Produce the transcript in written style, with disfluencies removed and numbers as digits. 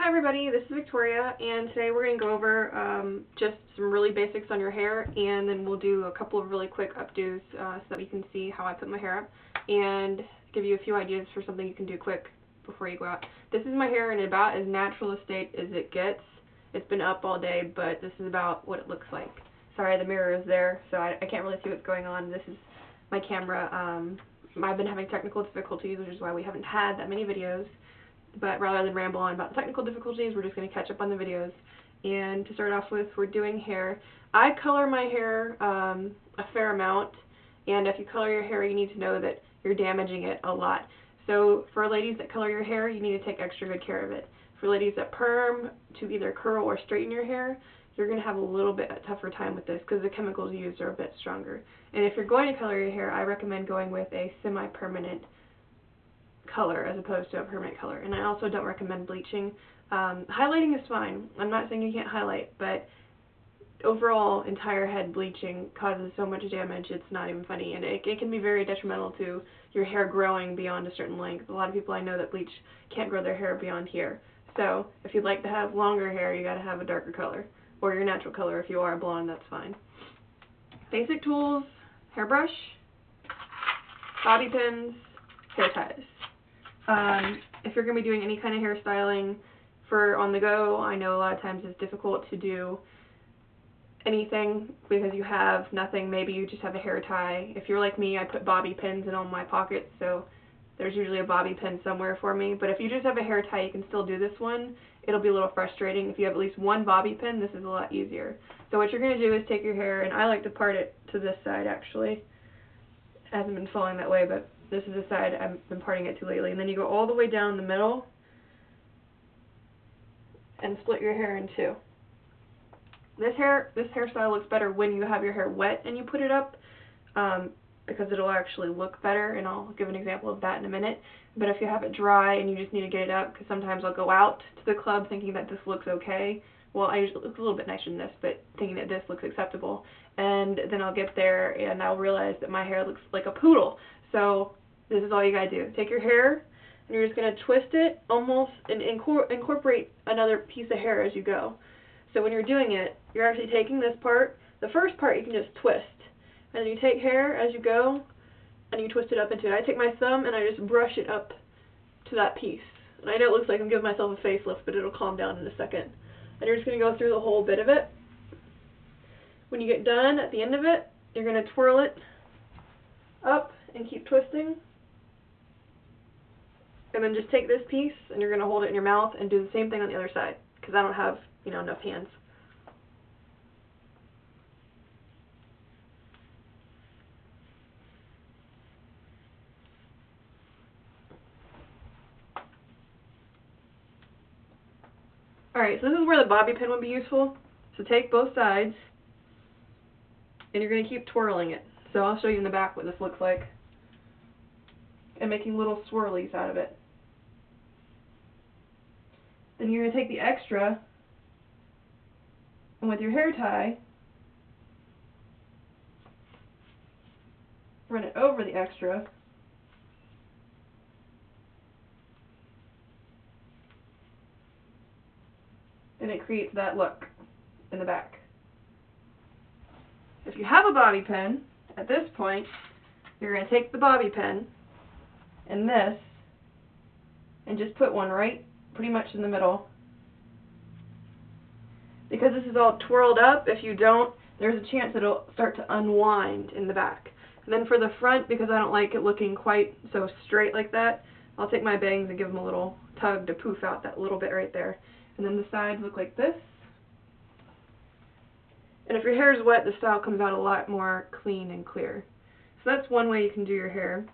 Hi everybody, this is Victoria, and today we're going to go over just some really basics on your hair, and then we'll do a couple of really quick updos so that you can see how I put my hair up, and give you a few ideas for something you can do quick before you go out. This is my hair in about as natural a state as it gets. It's been up all day, but this is about what it looks like. Sorry, the mirror is there, so I can't really see what's going on. This is my camera. I've been having technical difficulties, which is why we haven't had that many videos. But rather than ramble on about the technical difficulties, we're just going to catch up on the videos. And to start off with, we're doing hair. I color my hair a fair amount, and if you color your hair, you need to know that you're damaging it a lot. So for ladies that color your hair, you need to take extra good care of it. For ladies that perm to either curl or straighten your hair, you're going to have a little bit tougher time with this because the chemicals used are a bit stronger. And if you're going to color your hair, I recommend going with a semi-permanent color as opposed to a permanent color. And I also don't recommend bleaching. Highlighting is fine. I'm not saying you can't highlight, but overall entire head bleaching causes so much damage it's not even funny, and it can be very detrimental to your hair growing beyond a certain length. A lot of people I know that bleach can't grow their hair beyond here. So if you'd like to have longer hair, you got to have a darker color, or your natural color. If you are blonde, that's fine. Basic tools: hairbrush, bobby pins, hair ties. If you're going to be doing any kind of hairstyling for on the go, I know a lot of times it's difficult to do anything because you have nothing. Maybe you just have a hair tie. If you're like me, I put bobby pins in all my pockets, so there's usually a bobby pin somewhere for me. But if you just have a hair tie, you can still do this one. It'll be a little frustrating. If you have at least one bobby pin, this is a lot easier. So what you're going to do is take your hair, and I like to part it to this side actually. It hasn't been falling that way, but this is the side I've been parting it to lately. And then you go all the way down the middle and split your hair in two. This hairstyle looks better when you have your hair wet and you put it up, because it'll actually look better, and I'll give an example of that in a minute. But if you have it dry and you just need to get it up, because sometimes I'll go out to the club thinking that this looks okay. Well, I usually look a little bit nicer than this, but thinking that this looks acceptable. And then I'll get there and I'll realize that my hair looks like a poodle. So this is all you gotta do. Take your hair and you're just gonna twist it almost and incorporate another piece of hair as you go. So when you're doing it, you're actually taking this part. The first part you can just twist. And then you take hair as you go and you twist it up into it. I take my thumb and I just brush it up to that piece. And I know it looks like I'm giving myself a facelift, but it'll calm down in a second. And you're just going to go through the whole bit of it. When you get done at the end of it, you're going to twirl it up and keep twisting. And then just take this piece and you're going to hold it in your mouth and do the same thing on the other side, because I don't have, enough hands. Alright, so this is where the bobby pin would be useful. So take both sides, and you're going to keep twirling it. So I'll show you in the back what this looks like. And making little swirlies out of it. Then you're going to take the extra, and with your hair tie, run it over the extra. And it creates that look in the back. If you have a bobby pin, at this point, you're going to take the bobby pin and this, and just put one right pretty much in the middle. Because this is all twirled up, if you don't, there's a chance it'll start to unwind in the back. And then for the front, because I don't like it looking quite so straight like that, I'll take my bangs and give them a little tug to poof out that little bit right there. And then the sides look like this. And if your hair is wet, the style comes out a lot more clean and clear. So that's one way you can do your hair.